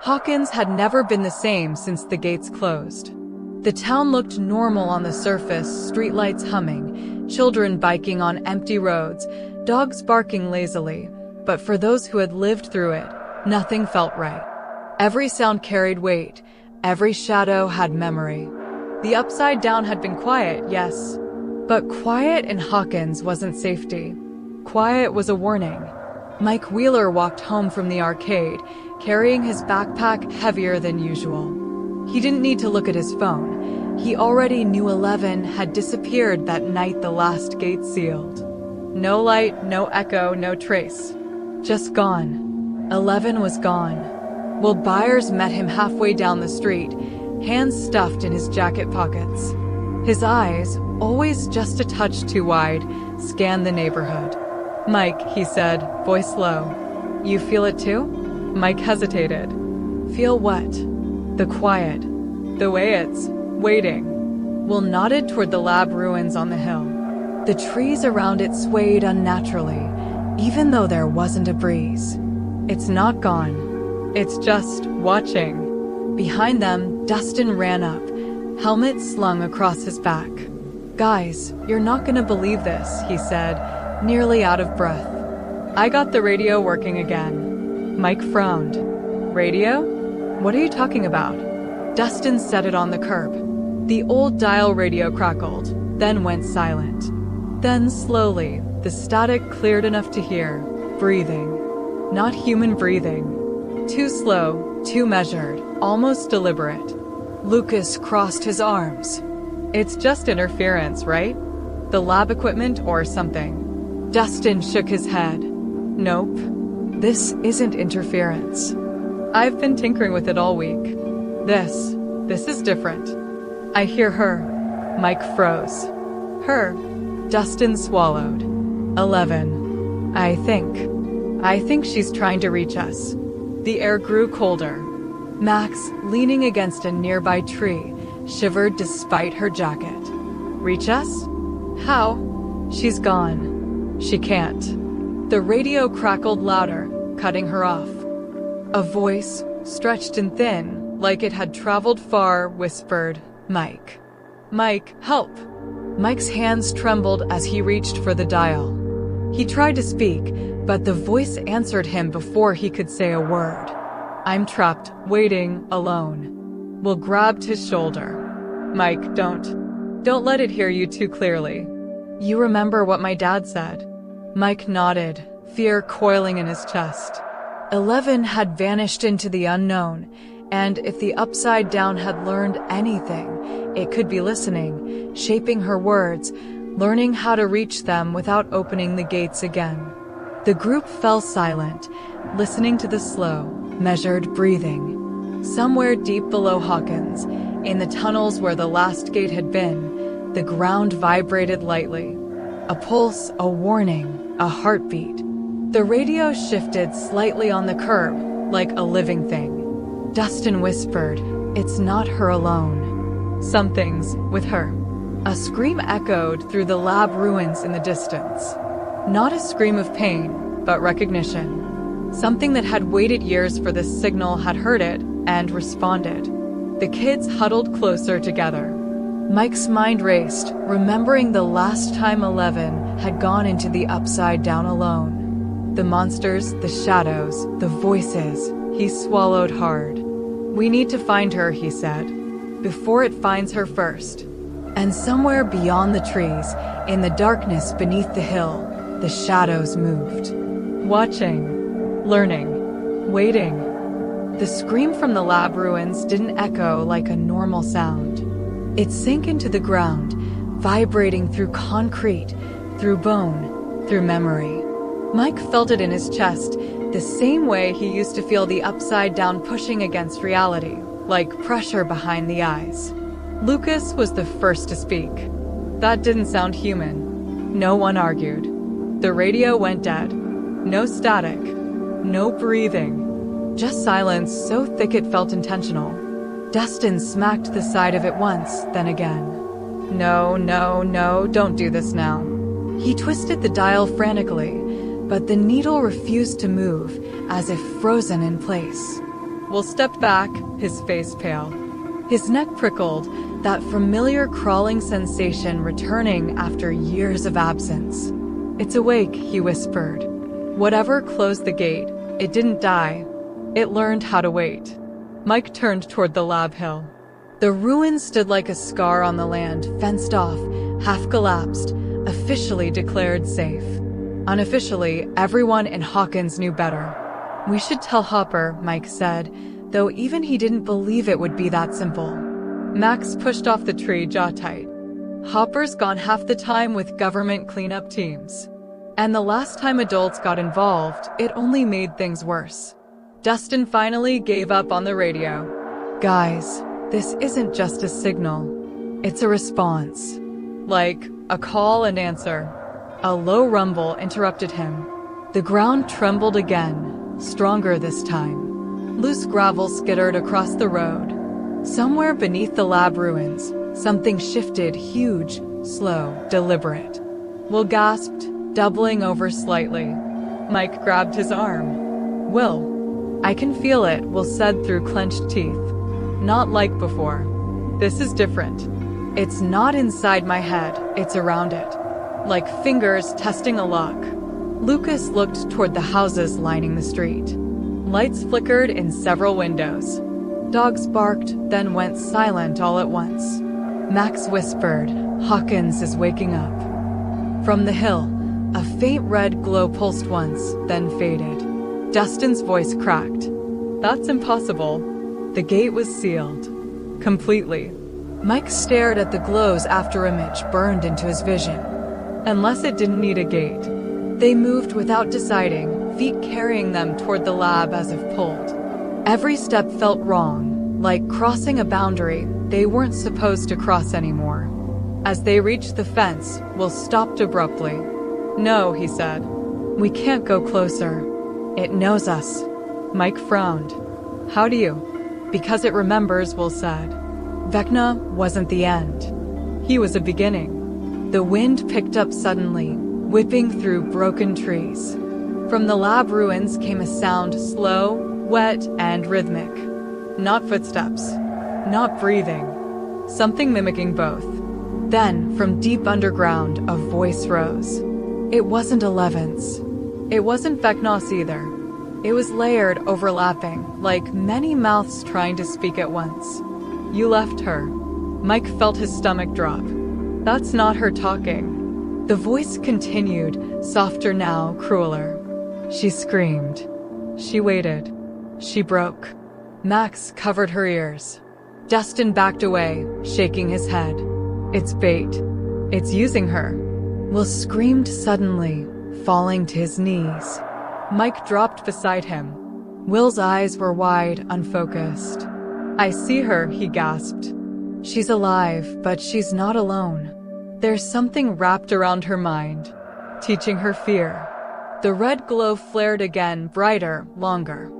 Hawkins had never been the same since the gates closed. The town looked normal on the surface, streetlights humming, children biking on empty roads, dogs barking lazily. But for those who had lived through it, nothing felt right. Every sound carried weight, every shadow had memory. The upside down had been quiet, yes, but quiet in Hawkins wasn't safety. Quiet was a warning. Mike Wheeler walked home from the arcade, carrying his backpack heavier than usual. He didn't need to look at his phone. He already knew 11 had disappeared that night the last gate sealed. No light, no echo, no trace. Just gone. 11 was gone. Well, Byers met him halfway down the street, hands stuffed in his jacket pockets. His eyes, always just a touch too wide, scanned the neighborhood. "Mike," he said, voice low. "You feel it too?" Mike hesitated. "Feel what?" "The quiet. The way it's waiting." Will nodded toward the lab ruins on the hill. The trees around it swayed unnaturally, even though there wasn't a breeze. "It's not gone. It's just watching." Behind them, Dustin ran up, helmet slung across his back. "Guys, you're not gonna believe this," he said, nearly out of breath. "I got the radio working again." Mike frowned. "Radio? What are you talking about?" Dustin set it on the curb. The old dial radio crackled, then went silent. Then slowly, the static cleared enough to hear breathing. Not human breathing. Too slow, too measured, almost deliberate. Lucas crossed his arms. "It's just interference, right? The lab equipment or something?" Dustin shook his head. "Nope. This isn't interference. I've been tinkering with it all week. This is different." "I hear her." Mike froze. "Her?" Dustin swallowed. 11. I think she's trying to reach us." The air grew colder. Max, leaning against a nearby tree, shivered despite her jacket. "Reach us? How?" "She's gone. She can't." The radio crackled louder, cutting her off. A voice, stretched and thin, like it had traveled far, whispered, "Mike. Mike, help!" Mike's hands trembled as he reached for the dial. He tried to speak, but the voice answered him before he could say a word. "I'm trapped, waiting, alone." Will grabbed his shoulder. "Mike, don't let it hear you too clearly. You remember what my dad said?" Mike nodded, fear coiling in his chest. 11 had vanished into the unknown, and if the Upside Down had learned anything, it could be listening, shaping her words, learning how to reach them without opening the gates again. The group fell silent, listening to the slow, measured breathing. Somewhere deep below Hawkins, in the tunnels where the last gate had been, the ground vibrated lightly. A pulse, a warning, a heartbeat. The radio shifted slightly on the curb, like a living thing. Dustin whispered, "It's not her alone. Something's with her." A scream echoed through the lab ruins in the distance. Not a scream of pain, but recognition. Something that had waited years for this signal had heard it and responded. The kids huddled closer together. Mike's mind raced, remembering the last time 11 had gone into the Upside Down alone. The monsters, the shadows, the voices. He swallowed hard. "We need to find her," he said, "before it finds her first." And somewhere beyond the trees, in the darkness beneath the hill, the shadows moved. Watching, learning, waiting. The scream from the lab ruins didn't echo like a normal sound. It sank into the ground, vibrating through concrete, through bone, through memory. Mike felt it in his chest, the same way he used to feel the Upside Down pushing against reality, like pressure behind the eyes. Lucas was the first to speak. That didn't sound human. No one argued. The radio went dead. No static. No breathing. Just silence so thick it felt intentional. Dustin smacked the side of it once, then again. No, don't do this now." He twisted the dial frantically, but the needle refused to move, as if frozen in place. Will stepped back, his face pale. His neck prickled, that familiar crawling sensation returning after years of absence. "It's awake," he whispered. "Whatever closed the gate, it didn't die. It learned how to wait." Mike turned toward the lab hill. The ruin stood like a scar on the land, fenced off, half collapsed, officially declared safe. Unofficially, everyone in Hawkins knew better. "We should tell Hopper," Mike said, though even he didn't believe it would be that simple. Max pushed off the tree, jaw tight. "Hopper's gone half the time with government cleanup teams. And the last time adults got involved, it only made things worse." Dustin finally gave up on the radio. "Guys, this isn't just a signal. It's a response. Like a call and answer." A low rumble interrupted him. The ground trembled again, stronger this time. Loose gravel skittered across the road. Somewhere beneath the lab ruins, something shifted, huge, slow, deliberate. Will gasped, doubling over slightly. Mike grabbed his arm. "Will, I can feel it," Will said through clenched teeth. "Not like before. This is different. It's not inside my head, it's around it. Like fingers testing a lock." Lucas looked toward the houses lining the street. Lights flickered in several windows. Dogs barked, then went silent all at once. Max whispered, "Hawkins is waking up." From the hill, a faint red glow pulsed once, then faded. Dustin's voice cracked. "That's impossible. The gate was sealed. Completely." Mike stared at the glow's afterimage burned into his vision. Unless it didn't need a gate. They moved without deciding, feet carrying them toward the lab as if pulled. Every step felt wrong, like crossing a boundary they weren't supposed to cross anymore. As they reached the fence, Will stopped abruptly. "No," he said. "We can't go closer. It knows us." Mike frowned. "How do you?" "Because it remembers," Will said. Vecna wasn't the end. He was a beginning. The wind picked up suddenly, whipping through broken trees. From the lab ruins came a sound, slow, wet, and rhythmic. Not footsteps. Not breathing. Something mimicking both. Then, from deep underground, a voice rose. It wasn't Eleven's. It wasn't Vecna's either. It was layered, overlapping, like many mouths trying to speak at once. "You left her." Mike felt his stomach drop. "That's not her talking." The voice continued, softer now, crueler. "She screamed. She waited. She broke." Max covered her ears. Dustin backed away, shaking his head. "It's bait. It's using her." Will screamed suddenly, falling to his knees. Mike dropped beside him. Will's eyes were wide, unfocused. "I see her," he gasped. "She's alive, but she's not alone. There's something wrapped around her mind, teaching her fear." The red glow flared again, brighter, longer.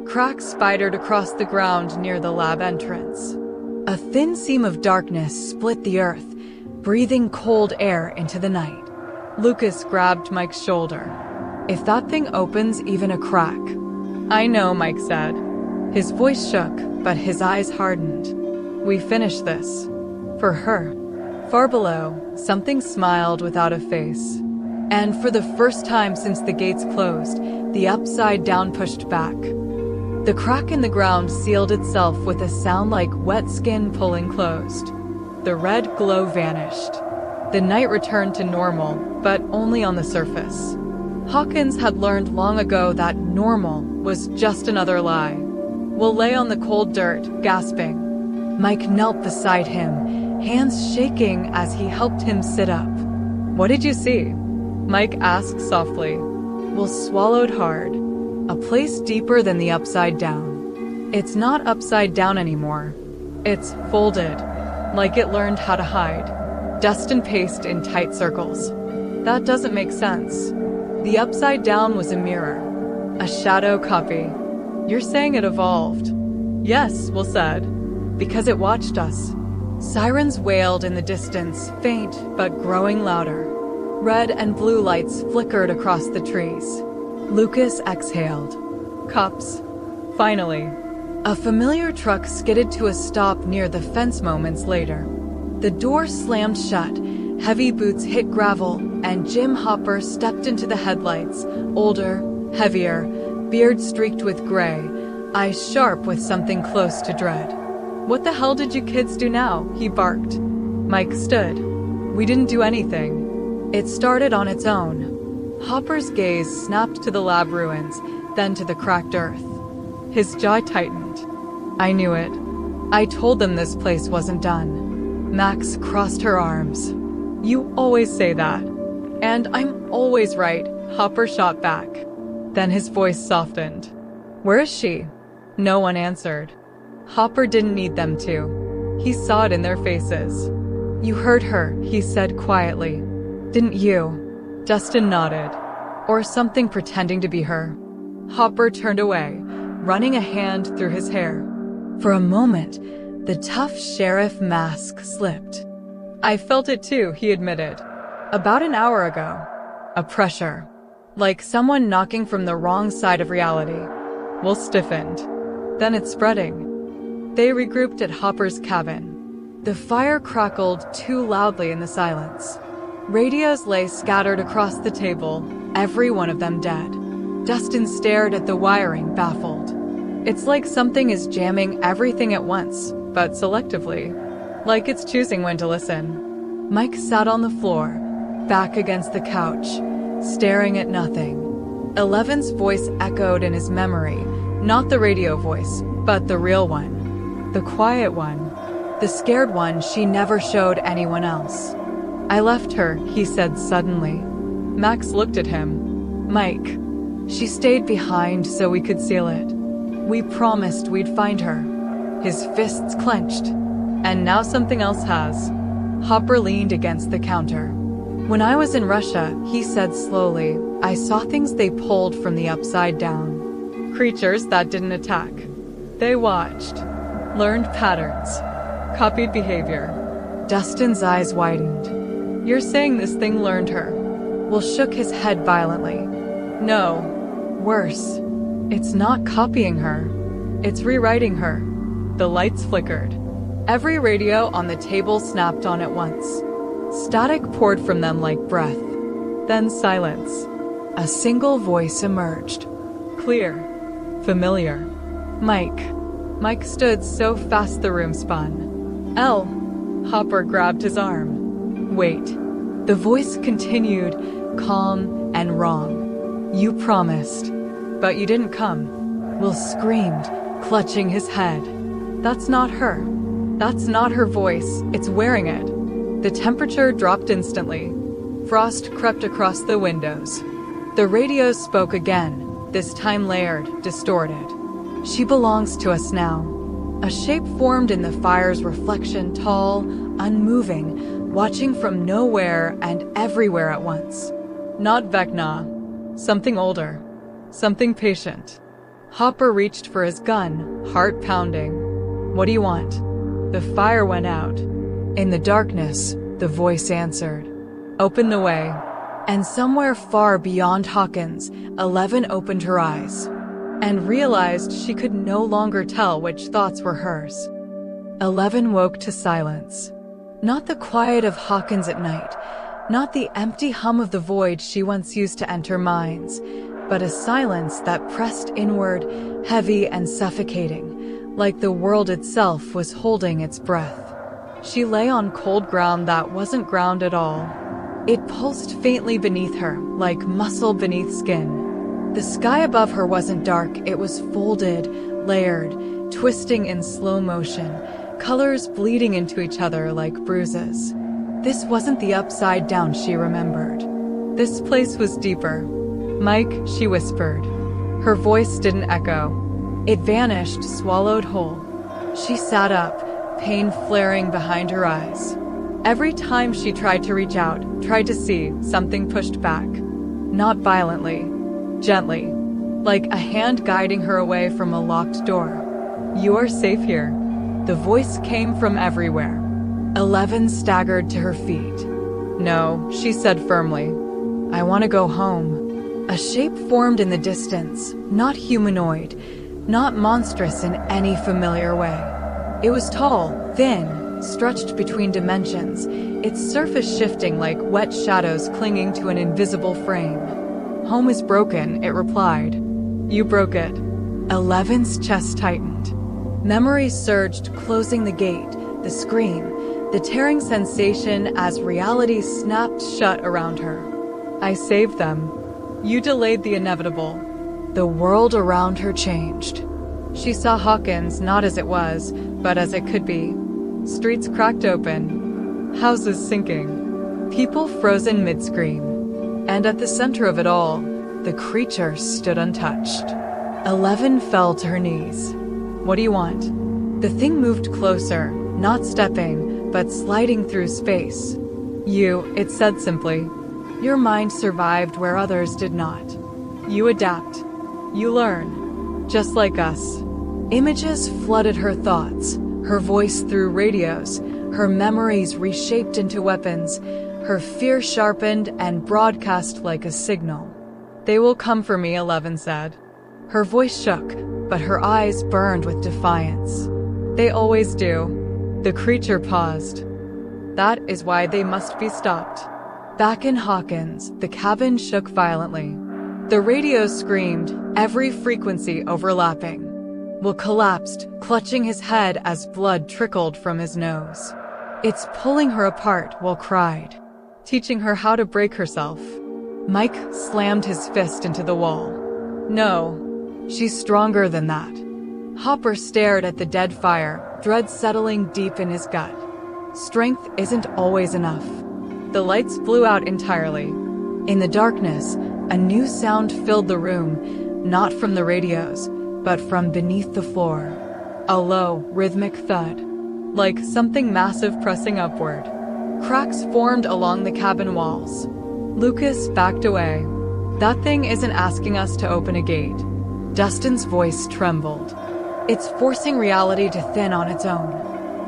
Cracks spidered across the ground near the lab entrance. A thin seam of darkness split the earth, breathing cold air into the night. Lucas grabbed Mike's shoulder. "If that thing opens even a crack." "I know," Mike said. His voice shook, but his eyes hardened. "We finish this. For her." Far below, something smiled without a face. And for the first time since the gates closed, the upside down pushed back. The crack in the ground sealed itself with a sound like wet skin pulling closed. The red glow vanished. The night returned to normal, but only on the surface. Hawkins had learned long ago that normal was just another lie. Will lay on the cold dirt, gasping. Mike knelt beside him, hands shaking as he helped him sit up. "What did you see?" Mike asked softly. Will swallowed hard. A place deeper than the upside down. It's not upside down anymore. It's folded, like it learned how to hide. Dustin paced in tight circles. "That doesn't make sense." The upside down was a mirror. A shadow copy. "You're saying it evolved?" "Yes," Will said. "Because it watched us." Sirens wailed in the distance, faint but growing louder. Red and blue lights flickered across the trees. Lucas exhaled. "Cops. Finally." A familiar truck skidded to a stop near the fence moments later. The door slammed shut, heavy boots hit gravel, and Jim Hopper stepped into the headlights, older, heavier, beard streaked with gray, eyes sharp with something close to dread. "What the hell did you kids do now?" he barked. Mike stood. "We didn't do anything. It started on its own." Hopper's gaze snapped to the lab ruins, then to the cracked earth. His jaw tightened. "I knew it. I told them this place wasn't done." Max crossed her arms. "You always say that. And I'm always right," Hopper shot back. Then his voice softened. "Where is she?" No one answered. Hopper didn't need them to. He saw it in their faces. "You heard her," he said quietly. "Didn't you?" Dustin nodded. "Or something pretending to be her." Hopper turned away, running a hand through his hair. For a moment, the tough sheriff mask slipped. "I felt it too," he admitted. "About an hour ago. A pressure. Like someone knocking from the wrong side of reality." Will stiffened. "Then it's spreading." They regrouped at Hopper's cabin. The fire crackled too loudly in the silence. Radios lay scattered across the table, every one of them dead. Dustin stared at the wiring, baffled. It's like something is jamming everything at once, but selectively. Like it's choosing when to listen. Mike sat on the floor, back against the couch, staring at nothing. 11's voice echoed in his memory, not the radio voice, but the real one. The quiet one. The scared one she never showed anyone else. "I left her," he said suddenly. Max looked at him. "Mike, she stayed behind so we could seal it. We promised we'd find her." His fists clenched. "And now something else has." Hopper leaned against the counter. "When I was in Russia," he said slowly, "I saw things they pulled from the upside down. Creatures that didn't attack. They watched. Learned patterns. Copied behavior." Dustin's eyes widened. "You're saying this thing learned her?" Will shook his head violently. "No. Worse. It's not copying her. It's rewriting her." The lights flickered. Every radio on the table snapped on at once. Static poured from them like breath. Then silence. A single voice emerged. Clear. Familiar. "Mike." Mike stood so fast the room spun. "L." Hopper grabbed his arm. "Wait." The voice continued, calm and wrong. "You promised. But you didn't come." Will screamed, clutching his head. "That's not her. That's not her voice. It's wearing it." The temperature dropped instantly. Frost crept across the windows. The radio spoke again, this time layered, distorted. "She belongs to us now." A shape formed in the fire's reflection, tall, unmoving, watching from nowhere and everywhere at once. Not Vecna. Something older. Something patient. Hopper reached for his gun, heart pounding. "What do you want?" The fire went out. In the darkness, the voice answered. "Open the way." And somewhere far beyond Hawkins, 11 opened her eyes and realized she could no longer tell which thoughts were hers. 11 woke to silence. Not the quiet of Hawkins at night, not the empty hum of the void she once used to enter minds, but a silence that pressed inward, heavy and suffocating, like the world itself was holding its breath. She lay on cold ground that wasn't ground at all. It pulsed faintly beneath her, like muscle beneath skin. The sky above her wasn't dark, it was folded, layered, twisting in slow motion, colors bleeding into each other like bruises. This wasn't the upside down she remembered. This place was deeper. "Mike," she whispered. Her voice didn't echo. It vanished, swallowed whole. She sat up, pain flaring behind her eyes. Every time she tried to reach out, tried to see, something pushed back. Not violently. Gently, like a hand guiding her away from a locked door. "You are safe here." The voice came from everywhere. 11 staggered to her feet. "No," she said firmly. "I want to go home." A shape formed in the distance, not humanoid, not monstrous in any familiar way. It was tall, thin, stretched between dimensions, its surface shifting like wet shadows clinging to an invisible frame. "Home is broken," it replied. "You broke it." 11's chest tightened. Memories surged, closing the gate, the scream, the tearing sensation as reality snapped shut around her. "I saved them. You delayed the inevitable." The world around her changed. She saw Hawkins not as it was, but as it could be. Streets cracked open, houses sinking, people frozen mid-scream. And at the center of it all, the creature stood untouched. 11 fell to her knees. "What do you want?" The thing moved closer, not stepping, but sliding through space. "You," it said simply. "Your mind survived where others did not. You adapt. You learn. Just like us." Images flooded her thoughts, her voice through radios, her memories reshaped into weapons, her fear sharpened and broadcast like a signal. "They will come for me," 11 said. Her voice shook, but her eyes burned with defiance. "They always do." The creature paused. "That is why they must be stopped." Back in Hawkins, the cabin shook violently. The radio screamed, every frequency overlapping. Will collapsed, clutching his head as blood trickled from his nose. "It's pulling her apart," Will cried, teaching her how to break herself. Mike slammed his fist into the wall. "No, she's stronger than that." Hopper stared at the dead fire, dread settling deep in his gut. Strength isn't always enough. The lights blew out entirely. In the darkness, a new sound filled the room, not from the radios, but from beneath the floor. A low, rhythmic thud, like something massive pressing upward. Cracks formed along the cabin walls. Lucas backed away. "That thing isn't asking us to open a gate." Dustin's voice trembled. "It's forcing reality to thin on its own."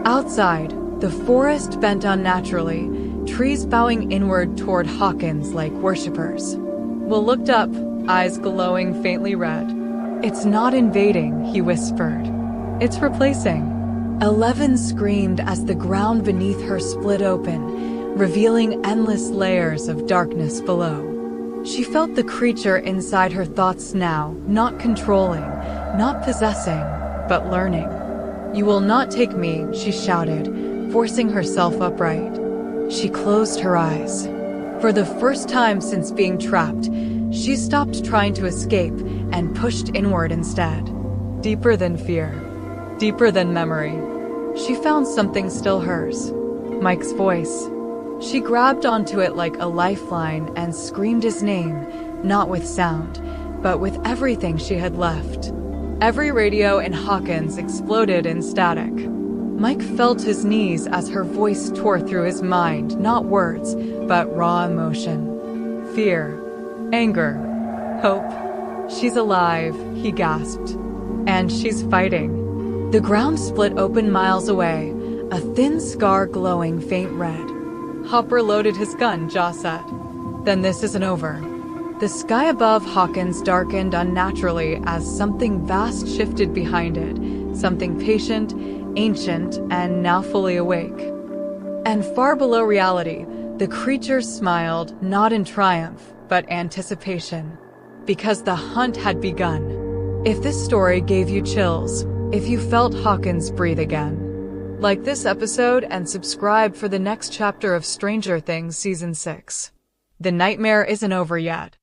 Outside, the forest bent unnaturally, trees bowing inward toward Hawkins like worshippers. Will looked up, eyes glowing faintly red. "It's not invading," he whispered. "It's replacing." 11 screamed as the ground beneath her split open, revealing endless layers of darkness below. She felt the creature inside her thoughts now, not controlling, not possessing, but learning. "You will not take me," she shouted, forcing herself upright. She closed her eyes. For the first time since being trapped, she stopped trying to escape and pushed inward instead. Deeper than fear, deeper than memory. She found something still hers. Mike's voice. She grabbed onto it like a lifeline and screamed his name, not with sound, but with everything she had left. Every radio in Hawkins exploded in static. Mike felt his knees as her voice tore through his mind, not words, but raw emotion. Fear, anger, hope. "She's alive," he gasped. "And she's fighting." The ground split open miles away, a thin scar glowing faint red. Hopper loaded his gun, jaw set. "Then this isn't over." The sky above Hawkins darkened unnaturally as something vast shifted behind it, something patient, ancient, and now fully awake. And far below reality, the creature smiled, not in triumph, but anticipation. Because the hunt had begun. If this story gave you chills, if you felt Hawkins breathe again, like this episode and subscribe for the next chapter of Stranger Things Season 6. The nightmare isn't over yet.